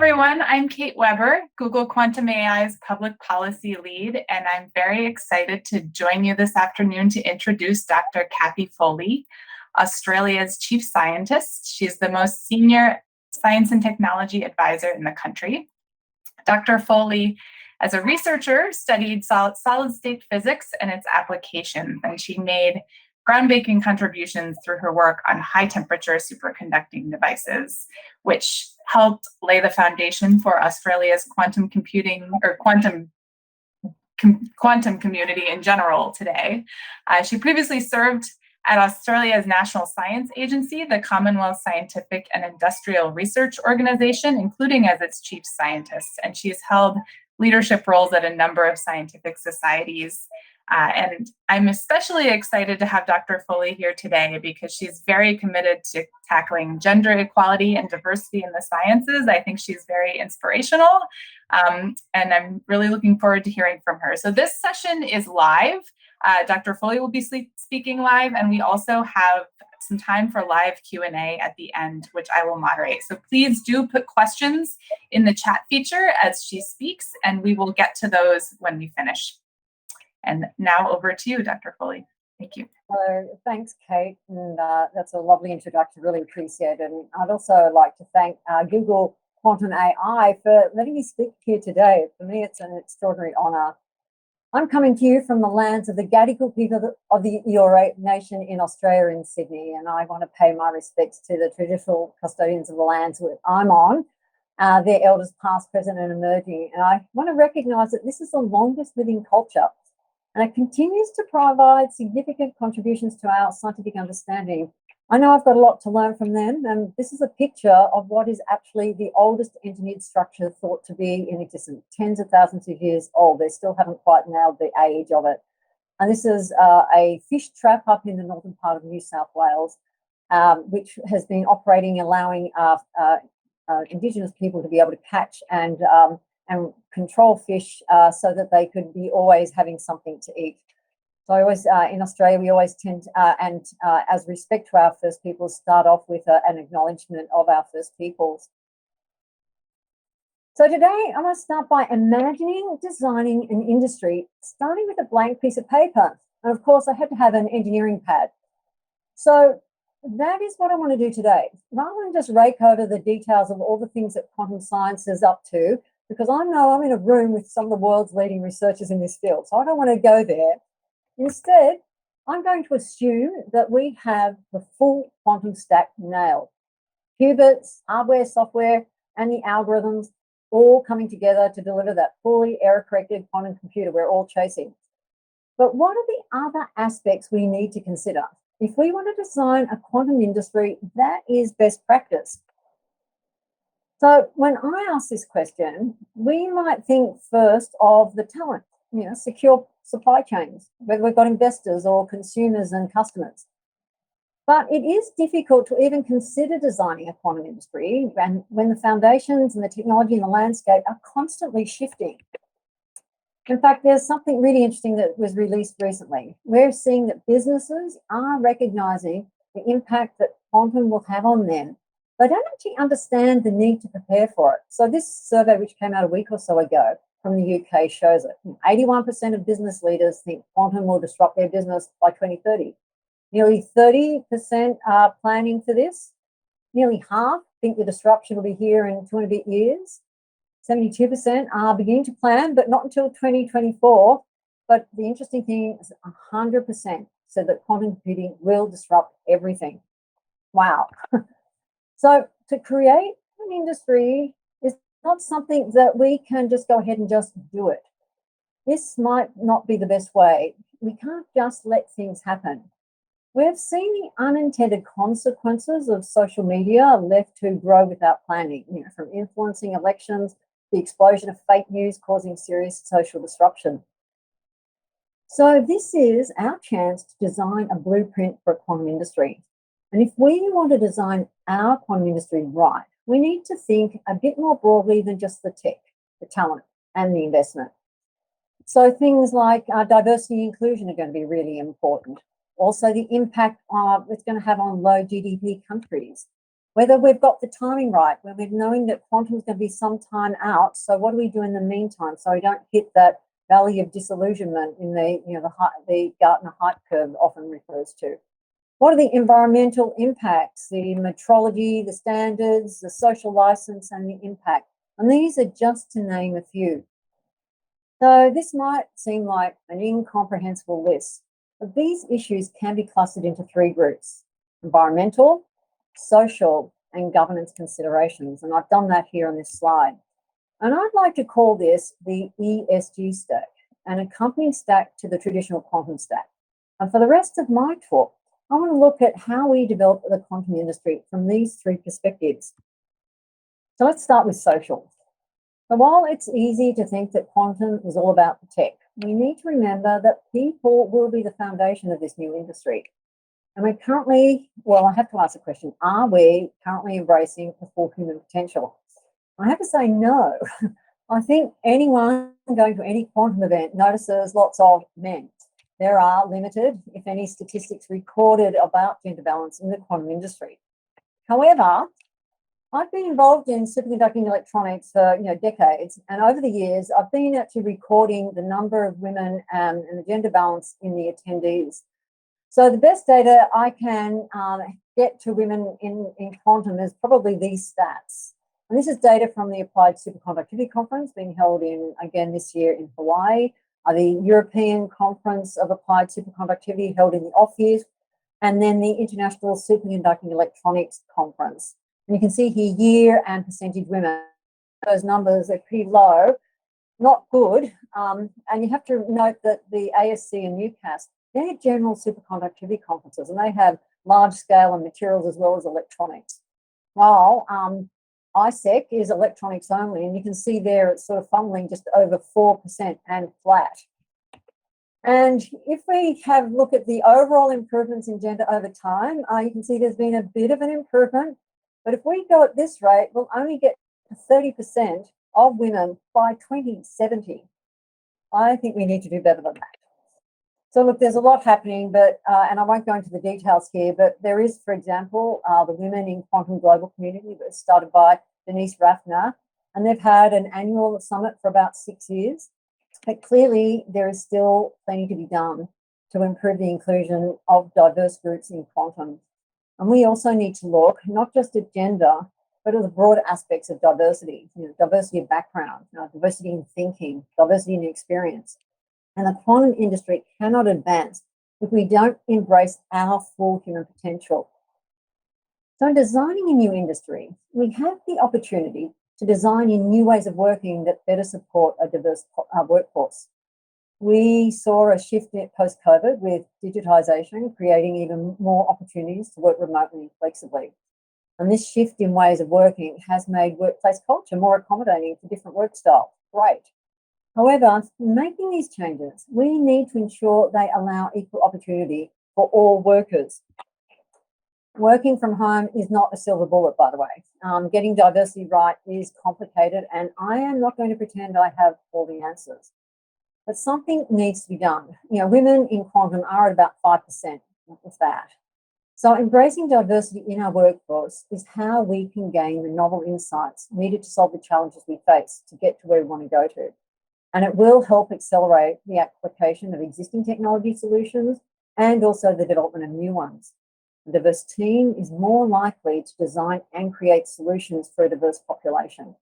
everyone. I'm Kate Weber, Google Quantum AI's public policy lead, and I'm very excited to join you this afternoon to introduce Dr. Kathy Foley, Australia's chief scientist. She's the most senior science and technology advisor in the country. Dr. Foley, as a researcher, studied solid-state physics and its applications, and she made groundbreaking contributions through her work on high-temperature superconducting devices, which helped lay the foundation for Australia's quantum computing or quantum community in general today. She previously served at Australia's National Science Agency, the Commonwealth Scientific and Industrial Research Organization, including as its chief scientist. And she's held leadership roles at a number of scientific societies. And I'm especially excited to have Dr. Foley here today because she's very committed to tackling gender equality and diversity in the sciences. I think she's very inspirational, and I'm really looking forward to hearing from her. So this session is live. Dr. Foley will be speaking live, and we also have some time for live Q&A at the end, which I will moderate. So please do put questions in the chat feature as she speaks, and we will get to those when we finish. And now over to you, Dr. Foley. Thank you. So thanks, Kate. And that's a lovely introduction, really appreciate it. And I'd also like to thank Google Quantum AI for letting me speak here today. For me, it's an extraordinary honor. I'm coming to you from the lands of the Gadigal people of the Eora Nation in Australia, in Sydney, and I want to pay my respects to the traditional custodians of the lands that I'm on, their elders past, present and emerging. And I want to recognise that this is the longest living culture, and it continues to provide significant contributions to our scientific understanding. I know I've got a lot to learn from them, and this is a picture of what is actually the oldest engineered structure thought to be in existence, tens of thousands of years old. They still haven't quite nailed the age of it. And this is a fish trap up in the northern part of New South Wales, which has been operating, allowing Indigenous people to be able to catch and control fish so that they could be always having something to eat. So I always, in Australia, we always tend, as respect to our First Peoples, start off with an acknowledgement of our First Peoples. So today, I'm going to start by imagining designing an industry, starting with a blank piece of paper. And of course, I had to have an engineering pad. So that is what I want to do today. Rather than just rake over the details of all the things that quantum science is up to, because I know I'm in a room with some of the world's leading researchers in this field, so I don't want to go there. Instead, I'm going to assume that we have the full quantum stack nailed. Qubits, hardware, software, and the algorithms all coming together to deliver that fully error-corrected quantum computer we're all chasing. But what are the other aspects we need to consider? If we want to design a quantum industry, that is best practice. So when I ask this question, we might think first of the talent, secure supply chains, whether we've got investors or consumers and customers. But it is difficult to even consider designing a quantum industry when the foundations and the technology and the landscape are constantly shifting. In fact, there's something really interesting that was released recently. We're seeing that businesses are recognizing the impact that quantum will have on them. They don't actually understand the need to prepare for it. So this survey, which came out a week or so ago from the UK, shows it. 81% of business leaders think quantum will disrupt their business by 2030. Nearly 30% are planning for this. Nearly half think the disruption will be here in 2 and a bit years. 72% are beginning to plan, but not until 2024. But the interesting thing is 100% said that quantum computing will disrupt everything. Wow. So to create an industry is not something that we can just go ahead and just do it. This might not be the best way. We can't just let things happen. We've seen the unintended consequences of social media left to grow without planning, from influencing elections, the explosion of fake news causing serious social disruption. So this is our chance to design a blueprint for a quantum industry. And if we want to design our quantum industry right, we need to think a bit more broadly than just the tech, the talent, and the investment. So things like diversity and inclusion are going to be really important. Also, the impact it's going to have on low GDP countries. Whether we've got the timing right, when we're knowing that quantum is going to be some time out. So what do we do in the meantime so we don't hit that valley of disillusionment in the Gartner hype curve often refers to? What are the environmental impacts, the metrology, the standards, the social license, and the impact? And these are just to name a few. So this might seem like an incomprehensible list, but these issues can be clustered into three groups: environmental, social, and governance considerations. And I've done that here on this slide. And I'd like to call this the ESG stack, an accompanying stack to the traditional quantum stack. And for the rest of my talk, I want to look at how we develop the quantum industry from these three perspectives. So let's start with social. So while it's easy to think that quantum is all about the tech, we need to remember that people will be the foundation of this new industry. And we're currently, well, I have to ask the question, are we currently embracing the full human potential? I have to say no. I think anyone going to any quantum event notices lots of men. There are limited, if any, statistics recorded about gender balance in the quantum industry. However, I've been involved in superconducting electronics for decades, and over the years, I've been actually recording the number of women and the gender balance in the attendees. So the best data I can get to women in quantum is probably these stats. And this is data from the Applied Superconductivity Conference being held again this year in Hawaii, the European Conference of Applied Superconductivity held in the off years, and then the International Superconducting Electronics Conference. And you can see here year and percentage women. Those numbers are pretty low, not good. And you have to note that the ASC and UCAS, they're general superconductivity conferences, and they have large scale and materials as well as electronics. While ISEC is electronics only, and you can see there it's sort of funneling just over 4% and flat. And if we have a look at the overall improvements in gender over time, you can see there's been a bit of an improvement. But if we go at this rate, we'll only get to 30% of women by 2070. I think we need to do better than that. So look, there's a lot happening, but and I won't go into the details here, but there is, for example, the Women in Quantum Global Community that was started by Denise Raffner, and they've had an annual summit for about 6 years. But clearly, there is still plenty to be done to improve the inclusion of diverse groups in quantum. And we also need to look not just at gender, but at the broader aspects of diversity, diversity of background, diversity in thinking, diversity in experience. And the quantum industry cannot advance if we don't embrace our full human potential. So in designing a new industry, we have the opportunity to design in new ways of working that better support a diverse workforce. We saw a shift post-COVID with digitisation, creating even more opportunities to work remotely and flexibly. And this shift in ways of working has made workplace culture more accommodating for different work styles. Great. However, in making these changes, we need to ensure they allow equal opportunity for all workers. Working from home is not a silver bullet, by the way. Getting diversity right is complicated, and I am not going to pretend I have all the answers. But something needs to be done. Women in quantum are at about 5% of that. So embracing diversity in our workforce is how we can gain the novel insights needed to solve the challenges we face to get to where we want to go to. And it will help accelerate the application of existing technology solutions and also the development of new ones. A diverse team is more likely to design and create solutions for a diverse population.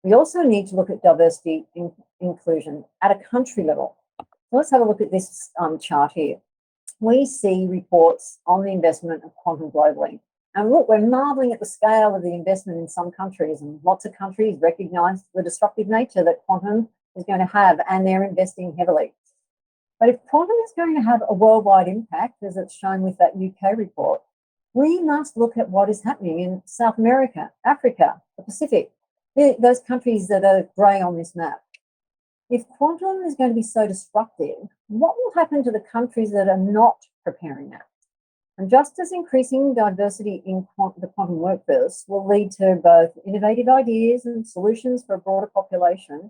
We also need to look at diversity and inclusion at a country level. So let's have a look at this chart here. We see reports on the investment of quantum globally. And look, we're marveling at the scale of the investment in some countries, and lots of countries recognize the disruptive nature that quantum is going to have, and they're investing heavily. But if quantum is going to have a worldwide impact, as it's shown with that UK report, we must look at what is happening in South America, Africa, the Pacific, those countries that are grey on this map. If quantum is going to be so disruptive, what will happen to the countries that are not preparing that? And just as increasing diversity in the quantum workforce will lead to both innovative ideas and solutions for a broader population,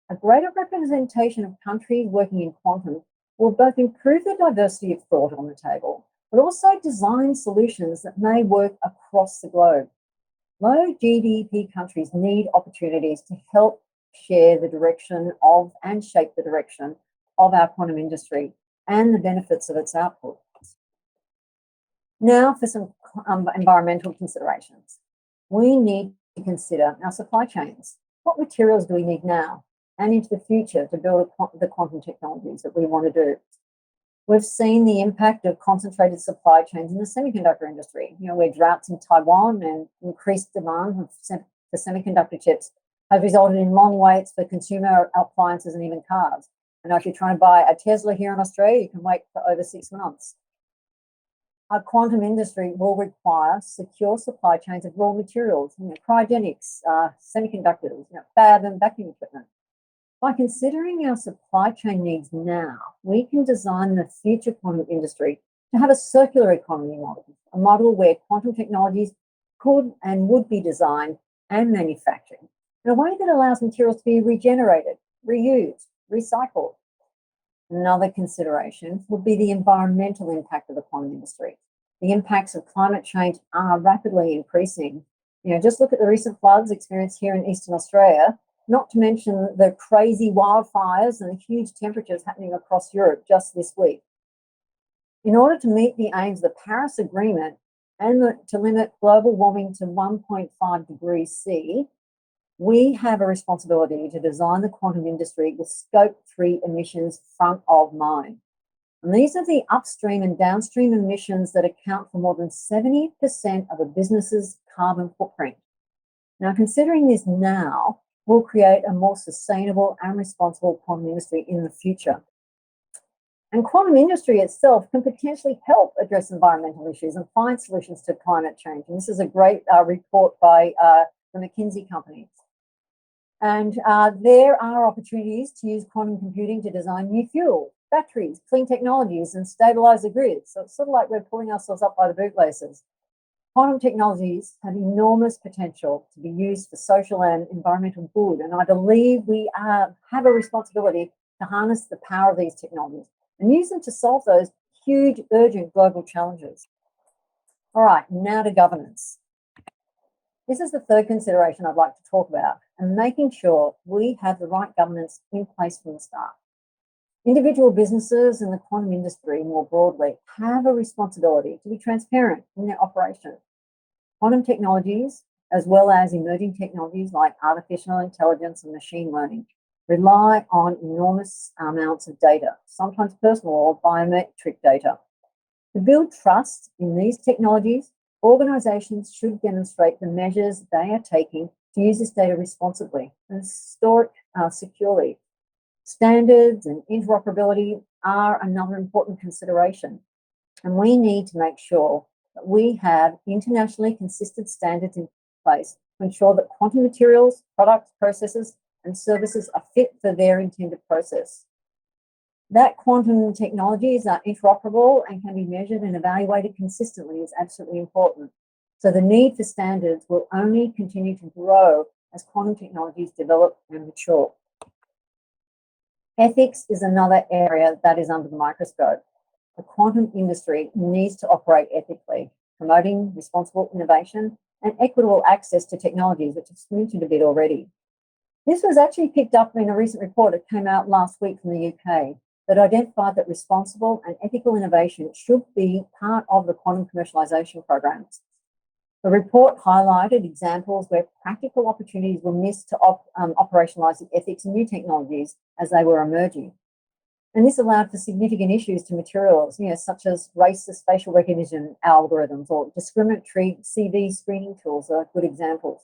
a greater representation of countries working in quantum will both improve the diversity of thought on the table, but also design solutions that may work across the globe. Low GDP countries need opportunities to help share the direction of and shape the direction of our quantum industry and the benefits of its output. Now for some environmental considerations. We need to consider our supply chains. What materials do we need now and into the future to build the quantum technologies that we want to do? We've seen the impact of concentrated supply chains in the semiconductor industry, where droughts in Taiwan and increased demand for semiconductor chips have resulted in long waits for consumer appliances and even cars. And if you're trying to buy a Tesla here in Australia, you can wait for over 6 months. Our quantum industry will require secure supply chains of raw materials, cryogenics, semiconductors, fab and vacuum equipment. By considering our supply chain needs now, we can design the future quantum industry to have a circular economy model, a model where quantum technologies could and would be designed and manufactured in a way that allows materials to be regenerated, reused, recycled. Another consideration would be the environmental impact of the quantum industry. The impacts of climate change are rapidly increasing. Just look at the recent floods experienced here in Eastern Australia, not to mention the crazy wildfires and the huge temperatures happening across Europe just this week. In order to meet the aims of the Paris Agreement and to limit global warming to 1.5 degrees C, we have a responsibility to design the quantum industry with Scope 3 emissions front of mind. And these are the upstream and downstream emissions that account for more than 70% of a business's carbon footprint. Now, considering this now will create a more sustainable and responsible quantum industry in the future. And quantum industry itself can potentially help address environmental issues and find solutions to climate change. And this is a great report by the McKinsey company. And there are opportunities to use quantum computing to design new fuel, batteries, clean technologies, and stabilize the grid. So it's sort of like we're pulling ourselves up by the bootlaces. Quantum technologies have enormous potential to be used for social and environmental good. And I believe we have a responsibility to harness the power of these technologies and use them to solve those huge, urgent global challenges. All right, now to governance. This is the third consideration I'd like to talk about, and making sure we have the right governance in place from the start. Individual businesses and the quantum industry more broadly have a responsibility to be transparent in their operation. Quantum technologies, as well as emerging technologies like artificial intelligence and machine learning, rely on enormous amounts of data, sometimes personal or biometric data. To build trust in these technologies, organizations should demonstrate the measures they are taking to use this data responsibly and store it securely. Standards and interoperability are another important consideration, and we need to make sure that we have internationally consistent standards in place to ensure that quantum materials, products, processes, and services are fit for their intended process. That quantum technologies are interoperable and can be measured and evaluated consistently is absolutely important. So the need for standards will only continue to grow as quantum technologies develop and mature. Ethics is another area that is under the microscope. The quantum industry needs to operate ethically, promoting responsible innovation and equitable access to technologies, which I've mentioned a bit already. This was actually picked up in a recent report that came out last week from the UK that identified that responsible and ethical innovation should be part of the quantum commercialization programs. The report highlighted examples where practical opportunities were missed to operationalize the ethics in new technologies as they were emerging. And this allowed for significant issues to materials, such as racist facial recognition algorithms or discriminatory CV screening tools are good examples.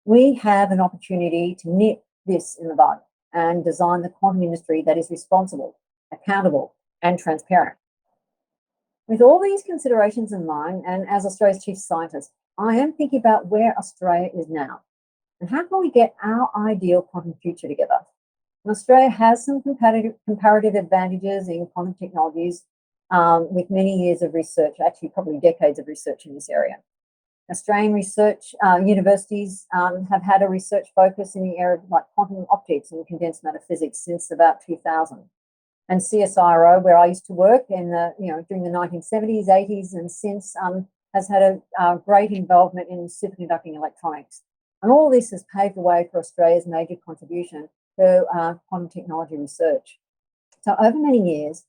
We have an opportunity to nip this in the bud and design the quantum industry that is responsible, accountable, and transparent. With all these considerations in mind, and as Australia's Chief Scientist, I am thinking about where Australia is now and how can we get our ideal quantum future together. And Australia has some comparative advantages in quantum technologies with many years of research, actually probably decades of research in this area. Australian research universities have had a research focus in the area like quantum optics and condensed matter physics since about 2000. And CSIRO, where I used to work during the 1970s, 80s, and since has had a great involvement in superconducting electronics. And all this has paved the way for Australia's major contribution to quantum technology research. So over many years,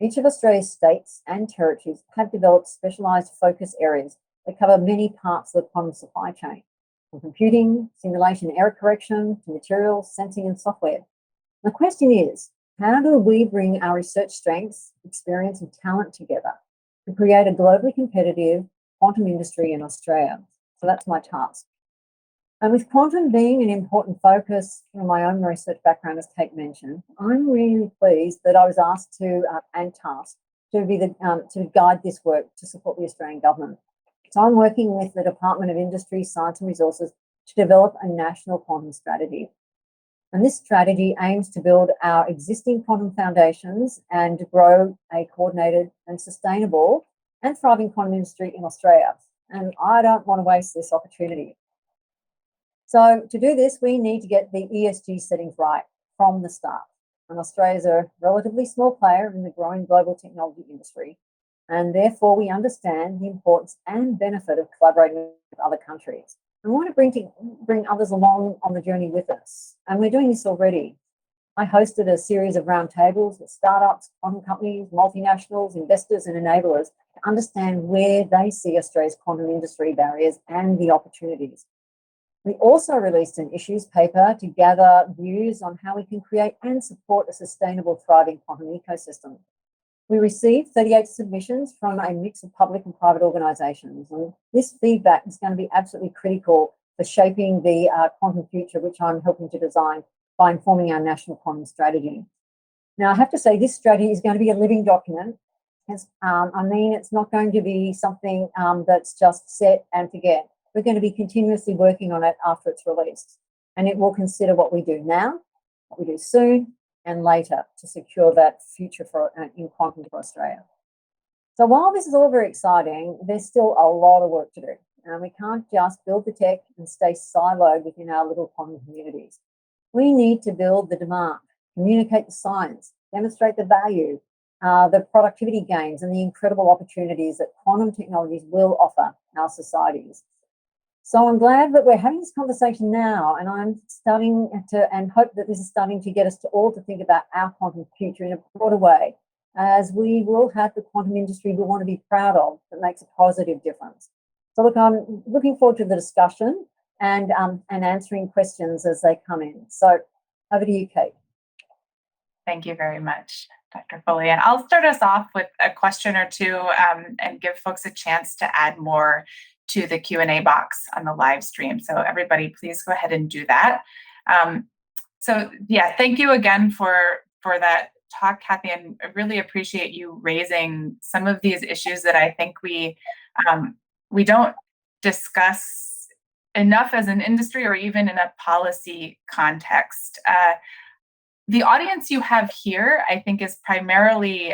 each of Australia's states and territories have developed specialised focus areas that cover many parts of the quantum supply chain, from computing, simulation, error correction, to materials, sensing and software. The question is, how do we bring our research strengths, experience and talent together to create a globally competitive quantum industry in Australia? So that's my task. And with quantum being an important focus in my own research background, as Kate mentioned, I'm really pleased that I was asked to and tasked to be to guide this work to support the Australian government. So I'm working with the Department of Industry, Science and Resources to develop a national quantum strategy. And this strategy aims to build our existing quantum foundations and to grow a coordinated and sustainable and thriving quantum industry in Australia. And I don't want to waste this opportunity. So to do this, we need to get the ESG settings right from the start. And Australia is a relatively small player in the growing global technology industry. And therefore, we understand the importance and benefit of collaborating with other countries. And we want to bring others along on the journey with us. And we're doing this already. I hosted a series of roundtables with startups, quantum companies, multinationals, investors, and enablers to understand where they see Australia's quantum industry barriers and the opportunities. We also released an issues paper to gather views on how we can create and support a sustainable, thriving quantum ecosystem. We received 38 submissions from a mix of public and private organisations, and this feedback is going to be absolutely critical for shaping the quantum future, which I'm helping to design by informing our national quantum strategy. Now, I have to say this strategy is going to be a living document. It's not going to be something that's just set and forget. We're going to be continuously working on it after it's released. And it will consider what we do now, what we do soon, and later to secure that future in quantum for Australia. So while this is all very exciting, there's still a lot of work to do. And we can't just build the tech and stay siloed within our little quantum communities. We need to build the demand, communicate the science, demonstrate the value, the productivity gains, and the incredible opportunities that quantum technologies will offer our societies. So I'm glad that we're having this conversation now, and I'm starting to, and hope that this is starting to get us to all to think about our quantum future in a broader way, as we will have the quantum industry we want to be proud of that makes a positive difference. So look, I'm looking forward to the discussion and answering questions as they come in. So over to you, Kate. Thank you very much, Dr. Foley. And I'll start us off with a question or two and give folks a chance to add more to the Q&A box on the live stream. So everybody, please go ahead and do that. Thank you again for that talk, Kathy, and I really appreciate you raising some of these issues that I think we don't discuss enough as an industry or even in a policy context. The audience you have here, I think, is primarily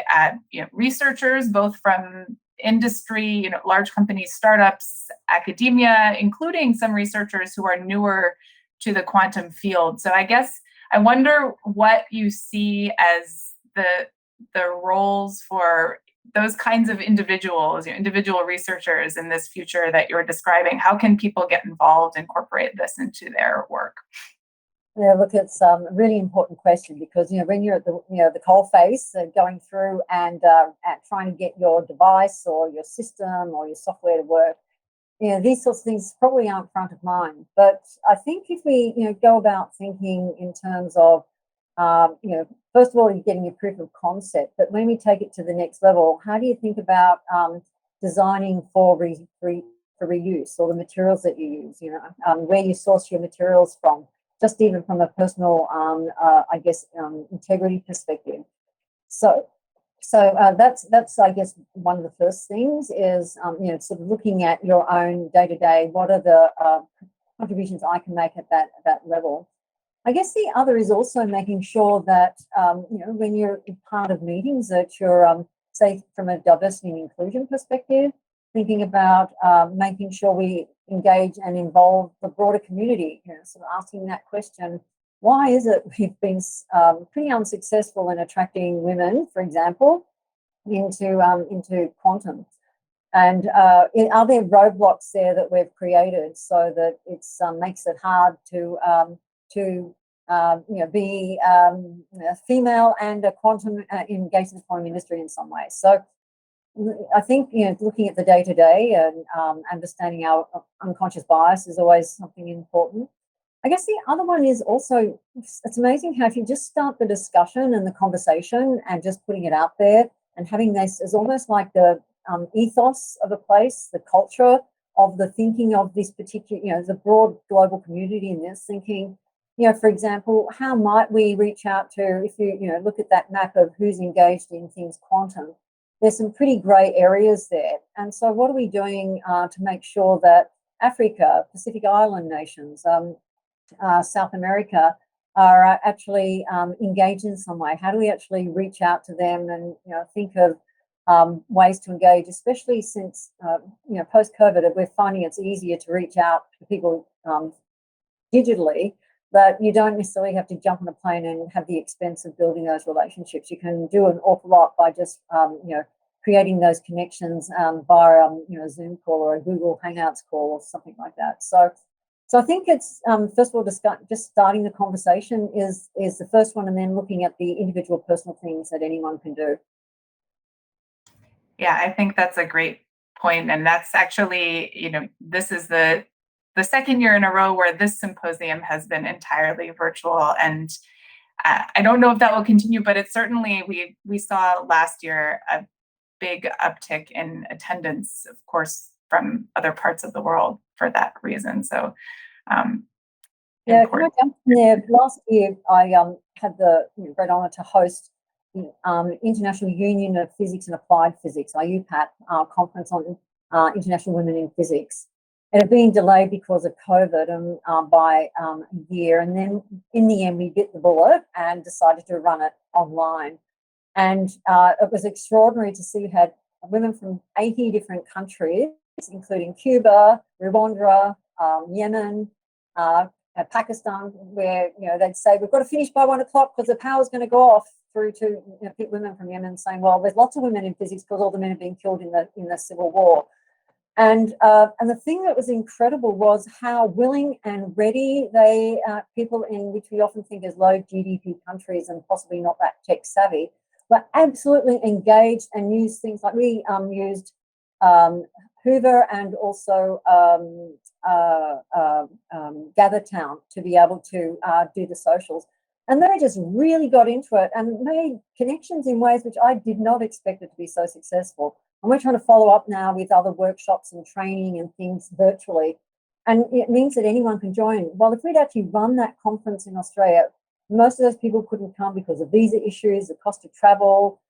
researchers, both from industry, large companies, startups, academia, including some researchers who are newer to the quantum field. So I guess I wonder what you see as the roles for those kinds of individuals, individual researchers in this future that you're describing. How can people get involved, incorporate this into their work? Yeah, look, it's a really important question because when you're at the coalface, going through and trying to get your device or your system or your software to work, these sorts of things probably aren't front of mind. But I think if we go about thinking in terms of first of all, you're getting a proof of concept, but when we take it to the next level, how do you think about designing for reuse or the materials that you use? Where you source your materials from. Just even from a personal, integrity perspective. So that's I guess one of the first things is sort of looking at your own day to day. What are the contributions I can make at that level? I guess the other is also making sure that when you're part of meetings that you're say from a diversity and inclusion perspective, thinking about making sure we engage and involve the broader community, sort of asking that question, why is it we've been pretty unsuccessful in attracting women, for example, into quantum? And are there roadblocks there that we've created so that it makes it hard to be female and a quantum engaged in the quantum industry in some way? So I think looking at the day to day and understanding our unconscious bias is always something important. I guess the other one is also, it's amazing how if you just start the discussion and the conversation and just putting it out there and having this is almost like the ethos of a place, the culture of the thinking of this particular, the broad global community in this thinking, for example, how might we reach out to, if you look at that map of who's engaged in things quantum, there's some pretty grey areas there. And so what are we doing to make sure that Africa, Pacific Island nations, South America are actually engaged in some way? How do we actually reach out to them and think of ways to engage, especially since post-COVID, we're finding it's easier to reach out to people digitally, but you don't necessarily have to jump on a plane and have the expense of building those relationships. You can do an awful lot by just creating those connections via a Zoom call or a Google Hangouts call or something like that. So I think it's first of all just starting the conversation is the first one, and then looking at the individual personal things that anyone can do. Yeah, I think that's a great point. And that's actually, this is the second year in a row where this symposium has been entirely virtual. And I don't know if that will continue, but it certainly, we saw last year a big uptick in attendance, of course, from other parts of the world for that reason. So yeah, can I jump in there? Last year, I had the great honour to host the International Union of Physics and Applied Physics, IUPAT, conference on international women in physics. It had been delayed because of COVID and by a year. And then in the end, we bit the bullet and decided to run it online. And it was extraordinary to see we had women from 80 different countries, including Cuba, Rwanda, Yemen, Pakistan, where they'd say we've got to finish by 1 o'clock because the power's going to go off, through to women from Yemen saying, well, there's lots of women in physics because all the men have been killed in the civil war. And the thing that was incredible was how willing and ready people in which we often think as low GDP countries and possibly not that tech savvy, were absolutely engaged and used things like we used Hoover and also GatherTown to be able to do the socials. And they just really got into it and made connections in ways which I did not expect it to be so successful. And we're trying to follow up now with other workshops and training and things virtually. And it means that anyone can join. Well, if we'd actually run that conference in Australia, most of those people couldn't come because of visa issues, the cost of travel.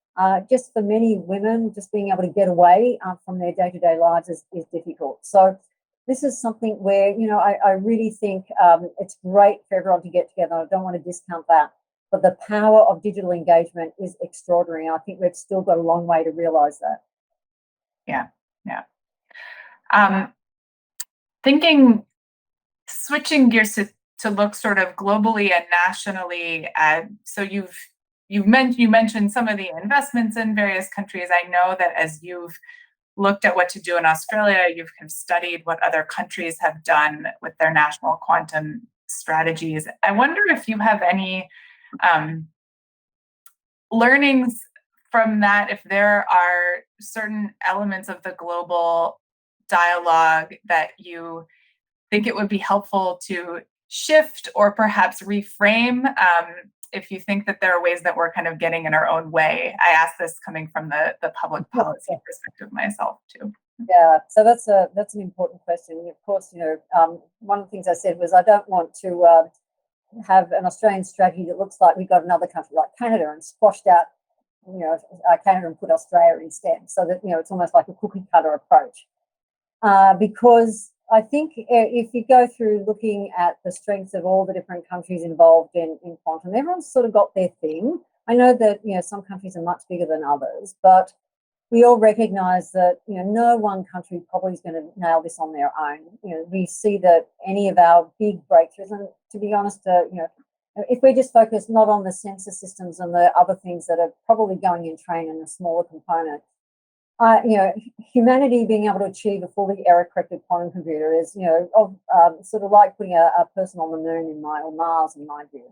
Just for many women, just being able to get away from their day-to-day lives is difficult. So this is something where, I really think it's great for everyone to get together. I don't want to discount that. But the power of digital engagement is extraordinary. I think we've still got a long way to realise that. Yeah. Switching gears to look sort of globally and nationally. So you mentioned some of the investments in various countries. I know that as you've looked at what to do in Australia, you've kind of studied what other countries have done with their national quantum strategies. I wonder if you have any learnings from that, if there are certain elements of the global dialogue that you think it would be helpful to shift or perhaps reframe, if you think that there are ways that we're kind of getting in our own way. I ask this coming from the public policy perspective myself too. Yeah, so that's an important question. Of course, one of the things I said was I don't want to have an Australian strategy that looks like we got another country like Canada and squashed out, Canada and put Australia instead, so that it's almost like a cookie cutter approach. Because I think if you go through looking at the strengths of all the different countries involved in quantum, everyone's sort of got their thing. I know that some countries are much bigger than others, but we all recognise that no one country probably is going to nail this on their own. We see that any of our big breakthroughs, and to be honest, if we just focus not on the sensor systems and the other things that are probably going in train and a smaller component, humanity being able to achieve a fully error-corrected quantum computer is, sort of like putting a person on the moon or Mars, in my view.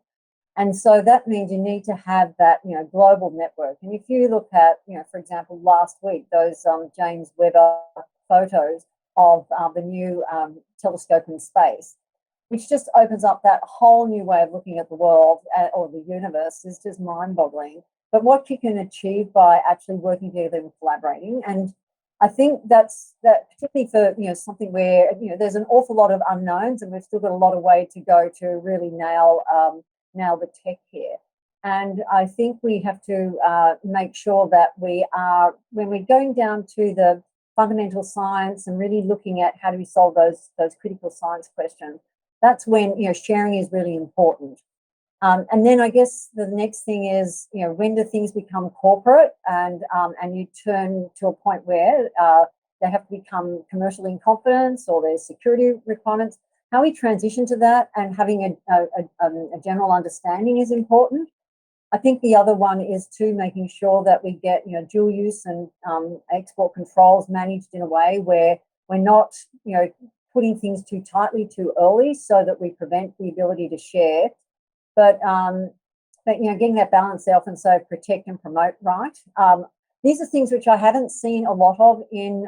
And so that means you need to have that, global network. And if you look at, for example, last week, those James Webb photos of the new telescope in space, which just opens up that whole new way of looking at the world or the universe, is just mind-boggling. But what you can achieve by actually working together and collaborating, and I think that particularly for something where there's an awful lot of unknowns, and we've still got a lot of way to go to really nail the tech here. And I think we have to make sure that we are, when we're going down to the fundamental science and really looking at how do we solve those critical science questions, that's when sharing is really important. And then I guess the next thing is, when do things become corporate and you turn to a point where they have to become commercially in confidence or there's security requirements? How we transition to that and having a general understanding is important. I think the other one is too making sure that we get dual use and export controls managed in a way where we're not putting things too tightly too early so that we prevent the ability to share. But getting that balance, they often say protect and promote right. These are things which I haven't seen a lot of in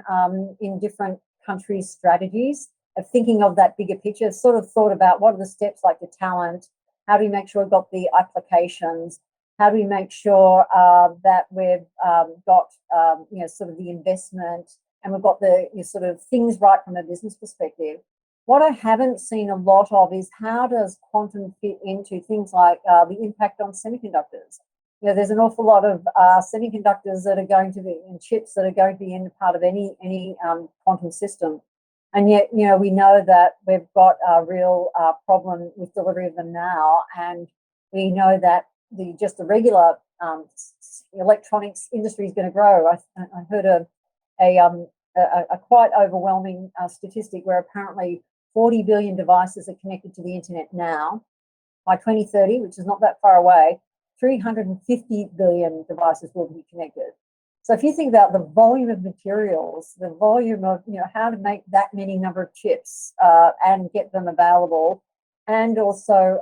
different countries' strategies of thinking of that bigger picture. Sort of thought about what are the steps like the talent, how do we make sure we've got the applications, how do we make sure that we've got sort of the investment and we've got the sort of things right from a business perspective. What I haven't seen a lot of is how does quantum fit into things like the impact on semiconductors. There's an awful lot of semiconductors that are going to be in chips that are going to be in part of any quantum system. And yet, we know that we've got a real problem with delivery of them now. And we know that the regular electronics industry is going to grow. I heard a quite overwhelming statistic where apparently 40 billion devices are connected to the internet now. By 2030, which is not that far away, 350 billion devices will be connected. So if you think about the volume of materials, the volume of how to make that many number of chips and get them available, and also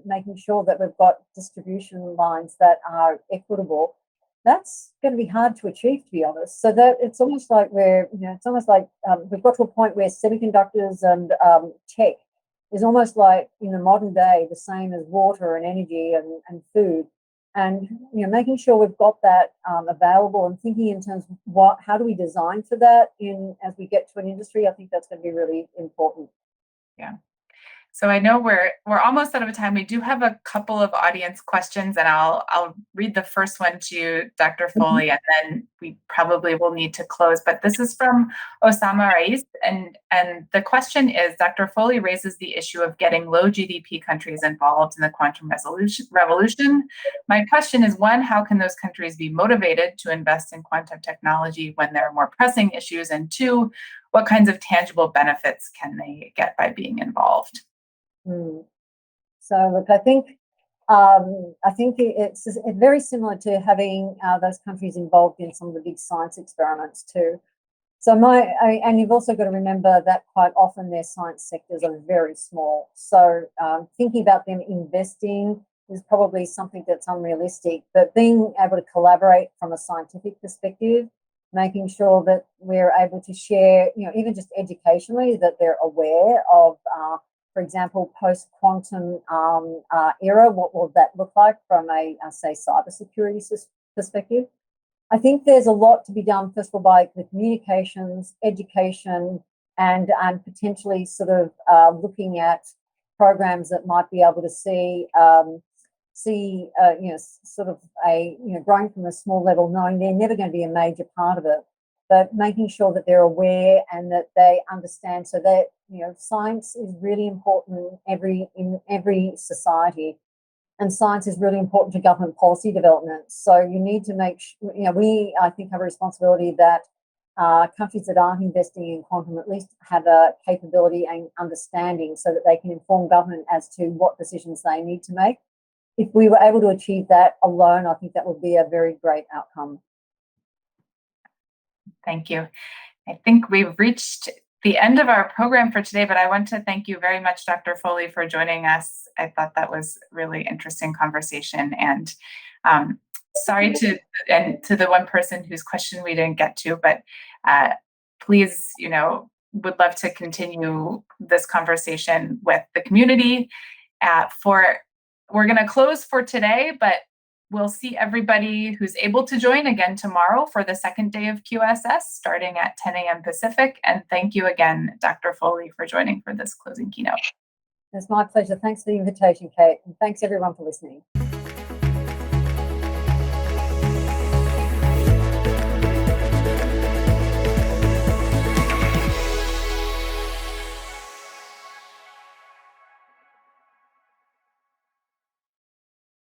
making sure that we've got distribution lines that are equitable, that's going to be hard to achieve, to be honest. So that it's almost like we've got to a point where semiconductors and tech is almost like in the modern day the same as water and energy and food. And making sure we've got that available and thinking in terms of how do we design for that as we get to an industry, I think that's going to be really important. Yeah. So I know we're almost out of time. We do have a couple of audience questions, and I'll read the first one to you, Dr. Foley, and then we probably will need to close. But this is from Osama Rais, and the question is: Dr. Foley raises the issue of getting low GDP countries involved in the quantum revolution. My question is: one, how can those countries be motivated to invest in quantum technology when there are more pressing issues? And two, what kinds of tangible benefits can they get by being involved? So look, I think it's very similar to having those countries involved in some of the big science experiments too. So and you've also got to remember that quite often their science sectors are very small. So thinking about them investing is probably something that's unrealistic. But being able to collaborate from a scientific perspective, making sure that we're able to share, even just educationally, that they're aware of. For example, post-quantum era, what will that look like from a, say, cybersecurity perspective? I think there's a lot to be done, first of all, by the communications, education, and potentially sort of looking at programs that might be able to see sort of growing from a small level, knowing they're never going to be a major part of it, but making sure that they're aware and that they understand, so that science is really important in every society, and science is really important to government policy development. So you need to make sure, we, I think, have a responsibility that countries that aren't investing in quantum at least have a capability and understanding so that they can inform government as to what decisions they need to make. If we were able to achieve that alone, I think that would be a very great outcome. Thank you. I think we've reached the end of our program for today, but I want to thank you very much, Dr. Foley, for joining us. I thought that was a really interesting conversation, and sorry to the one person whose question we didn't get to, but please, would love to continue this conversation with the community. We're going to close for today, but we'll see everybody who's able to join again tomorrow for the second day of QSS starting at 10 a.m. Pacific. And thank you again, Dr. Foley, for joining for this closing keynote. It's my pleasure. Thanks for the invitation, Kate. And thanks everyone for listening.